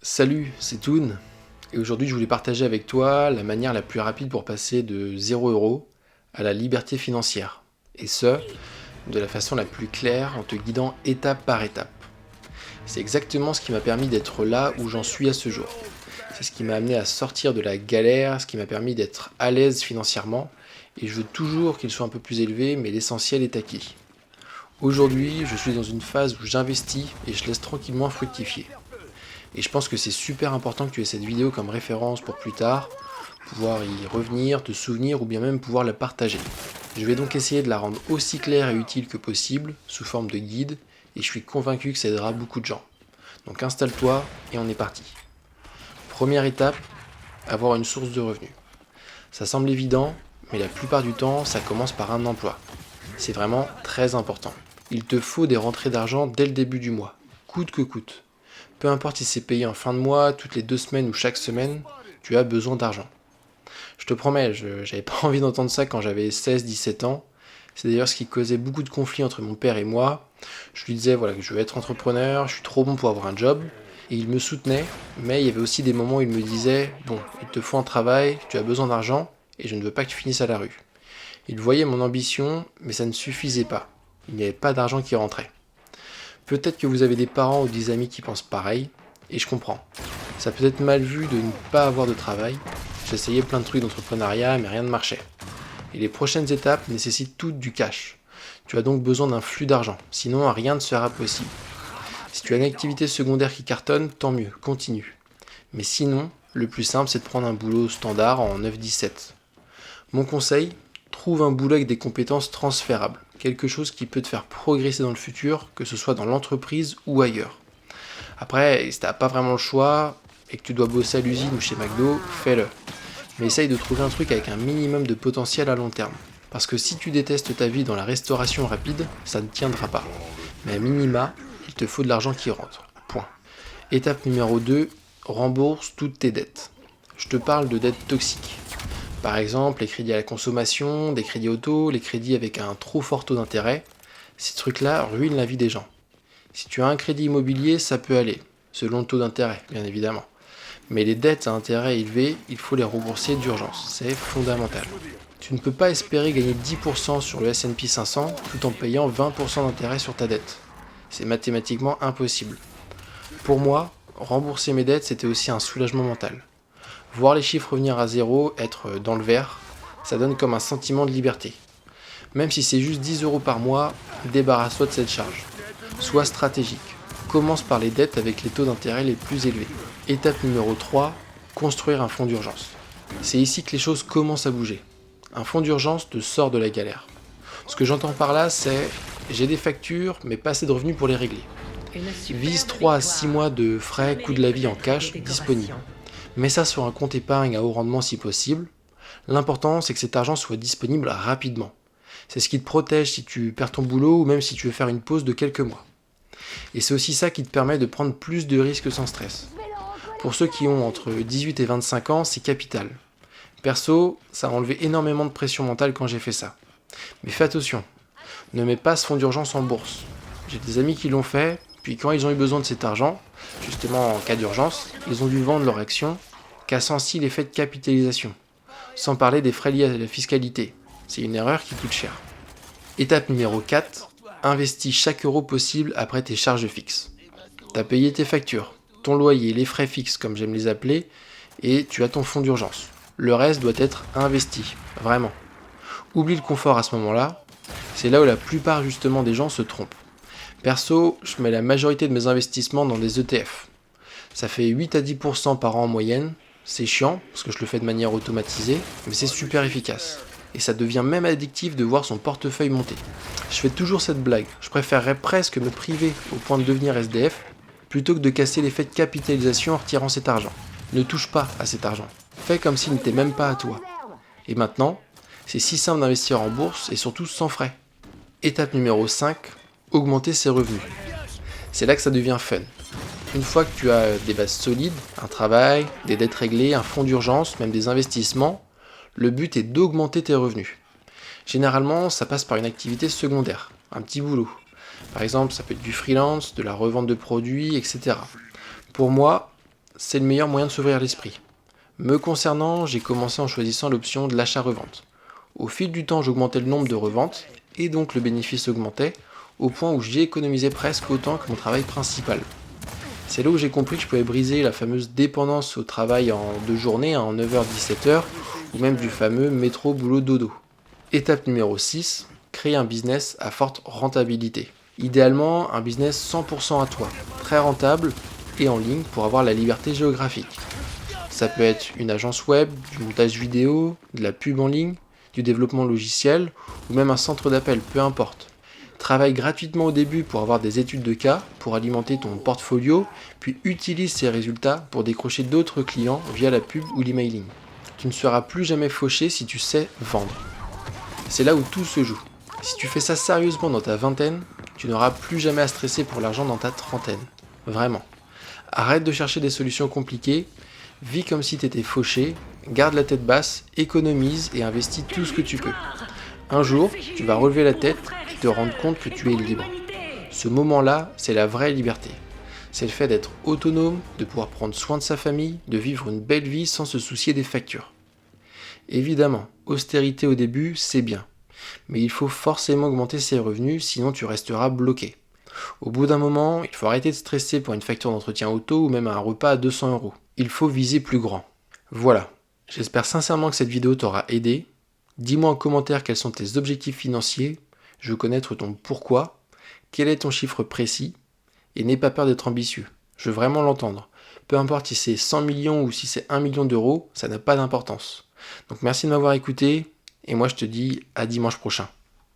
Salut, c'est Toon, et aujourd'hui je voulais partager avec toi la manière la plus rapide pour passer de 0 € à la liberté financière, et ce, de la façon la plus claire en te guidant étape par étape. C'est exactement ce qui m'a permis d'être là où j'en suis à ce jour. C'est ce qui m'a amené à sortir de la galère, ce qui m'a permis d'être à l'aise financièrement, et je veux toujours qu'il soit un peu plus élevé, mais l'essentiel est acquis. Aujourd'hui, je suis dans une phase où j'investis et je laisse tranquillement fructifier. Et je pense que c'est super important que tu aies cette vidéo comme référence pour plus tard, pouvoir y revenir, te souvenir ou bien même pouvoir la partager. Je vais donc essayer de la rendre aussi claire et utile que possible, sous forme de guide, et je suis convaincu que ça aidera beaucoup de gens. Donc installe-toi et on est parti. Première étape, avoir une source de revenus. Ça semble évident, mais la plupart du temps, ça commence par un emploi. C'est vraiment très important. Il te faut des rentrées d'argent dès le début du mois, coûte que coûte. Peu importe si c'est payé en fin de mois, toutes les 2 semaines ou chaque semaine, tu as besoin d'argent. Je te promets, j'avais pas envie d'entendre ça quand j'avais 16-17 ans. C'est d'ailleurs ce qui causait beaucoup de conflits entre mon père et moi. Je lui disais voilà, que je veux être entrepreneur, je suis trop bon pour avoir un job. Et il me soutenait, mais il y avait aussi des moments où il me disait bon, il te faut un travail, tu as besoin d'argent, et je ne veux pas que tu finisses à la rue. Il voyait mon ambition, mais ça ne suffisait pas. Il n'y avait pas d'argent qui rentrait. Peut-être que vous avez des parents ou des amis qui pensent pareil, et je comprends. Ça peut être mal vu de ne pas avoir de travail. J'essayais plein de trucs d'entrepreneuriat, mais rien ne marchait. Et les prochaines étapes nécessitent toutes du cash. Tu as donc besoin d'un flux d'argent, sinon rien ne sera possible. Si tu as une activité secondaire qui cartonne, tant mieux, continue. Mais sinon, le plus simple c'est de prendre un boulot standard en 9-17. Mon conseil, trouve un boulot avec des compétences transférables, quelque chose qui peut te faire progresser dans le futur, que ce soit dans l'entreprise ou ailleurs. Après, si t'as pas vraiment le choix et que tu dois bosser à l'usine ou chez McDo, fais-le. Mais essaye de trouver un truc avec un minimum de potentiel à long terme. Parce que si tu détestes ta vie dans la restauration rapide, ça ne tiendra pas. Mais à minima, il te faut de l'argent qui rentre. Point. Étape numéro 2, rembourse toutes tes dettes. Je te parle de dettes toxiques. Par exemple, les crédits à la consommation, des crédits auto, les crédits avec un trop fort taux d'intérêt. Ces trucs-là ruinent la vie des gens. Si tu as un crédit immobilier, ça peut aller, selon le taux d'intérêt, bien évidemment. Mais les dettes à intérêt élevé, il faut les rembourser d'urgence, c'est fondamental. Tu ne peux pas espérer gagner 10% sur le S&P 500 tout en payant 20% d'intérêt sur ta dette. C'est mathématiquement impossible. Pour moi, rembourser mes dettes, c'était aussi un soulagement mental. Voir les chiffres revenir à zéro, être dans le vert, ça donne comme un sentiment de liberté. Même si c'est juste 10 € par mois, débarrasse-toi de cette charge. Sois stratégique. Commence par les dettes avec les taux d'intérêt les plus élevés. Étape numéro 3, construire un fonds d'urgence. C'est ici que les choses commencent à bouger. Un fonds d'urgence te sort de la galère. Ce que j'entends par là, c'est j'ai des factures, mais pas assez de revenus pour les régler. Vise 3 à 6 mois de frais, coût de la vie en cash disponible. Mets ça sur un compte épargne à haut rendement si possible. L'important, c'est que cet argent soit disponible rapidement. C'est ce qui te protège si tu perds ton boulot ou même si tu veux faire une pause de quelques mois. Et c'est aussi ça qui te permet de prendre plus de risques sans stress. Pour ceux qui ont entre 18 et 25 ans, c'est capital. Perso, ça a enlevé énormément de pression mentale quand j'ai fait ça. Mais fais attention, ne mets pas ce fonds d'urgence en bourse. J'ai des amis qui l'ont fait, puis quand ils ont eu besoin de cet argent, justement en cas d'urgence, ils ont dû vendre leurs actions, cassant ainsi l'effet de capitalisation. Sans parler des frais liés à la fiscalité. C'est une erreur qui coûte cher. Étape numéro 4, investis chaque euro possible après tes charges fixes. T'as payé tes factures, ton loyer, les frais fixes comme j'aime les appeler, et tu as ton fonds d'urgence. Le reste doit être investi, vraiment. Oublie le confort à ce moment-là, c'est là où la plupart justement des gens se trompent. Perso, je mets la majorité de mes investissements dans des ETF. Ça fait 8 à 10% par an en moyenne, c'est chiant, parce que je le fais de manière automatisée, mais c'est super efficace. Et ça devient même addictif de voir son portefeuille monter. Je fais toujours cette blague, je préférerais presque me priver au point de devenir SDF, plutôt que de casser l'effet de capitalisation en retirant cet argent. Ne touche pas à cet argent. Fais comme s'il n'était même pas à toi. Et maintenant, c'est si simple d'investir en bourse et surtout sans frais. Étape numéro 5, augmenter ses revenus. C'est là que ça devient fun. Une fois que tu as des bases solides, un travail, des dettes réglées, un fonds d'urgence, même des investissements, le but est d'augmenter tes revenus. Généralement, ça passe par une activité secondaire, un petit boulot. Par exemple, ça peut être du freelance, de la revente de produits, etc. Pour moi, c'est le meilleur moyen de s'ouvrir l'esprit. Me concernant, j'ai commencé en choisissant l'option de l'achat-revente. Au fil du temps, j'augmentais le nombre de reventes, et donc le bénéfice augmentait, au point où j'ai économisé presque autant que mon travail principal. C'est là où j'ai compris que je pouvais briser la fameuse dépendance au travail en 2 journées, en 9h-17h, ou même du fameux métro-boulot-dodo. Étape numéro 6, créer un business à forte rentabilité. Idéalement, un business 100% à toi, très rentable et en ligne pour avoir la liberté géographique. Ça peut être une agence web, du montage vidéo, de la pub en ligne, du développement logiciel ou même un centre d'appel, peu importe. Travaille gratuitement au début pour avoir des études de cas, pour alimenter ton portfolio, puis utilise ces résultats pour décrocher d'autres clients via la pub ou l'emailing. Tu ne seras plus jamais fauché si tu sais vendre. C'est là où tout se joue. Si tu fais ça sérieusement dans ta vingtaine, tu n'auras plus jamais à stresser pour l'argent dans ta trentaine. Vraiment. Arrête de chercher des solutions compliquées, vis comme si tu étais fauché, garde la tête basse, économise et investis tout ce que tu peux. Un jour, tu vas relever la tête et te rendre compte que tu es libre. Ce moment-là, c'est la vraie liberté. C'est le fait d'être autonome, de pouvoir prendre soin de sa famille, de vivre une belle vie sans se soucier des factures. Évidemment, austérité au début, c'est bien. Mais il faut forcément augmenter ses revenus, sinon tu resteras bloqué. Au bout d'un moment, il faut arrêter de stresser pour une facture d'entretien auto ou même un repas à 200 €. Il faut viser plus grand. Voilà, j'espère sincèrement que cette vidéo t'aura aidé. Dis-moi en commentaire quels sont tes objectifs financiers, je veux connaître ton pourquoi, quel est ton chiffre précis, et n'aie pas peur d'être ambitieux, je veux vraiment l'entendre. Peu importe si c'est 100 millions ou si c'est 1 million d'euros, ça n'a pas d'importance. Donc merci de m'avoir écouté, et moi je te dis à dimanche prochain.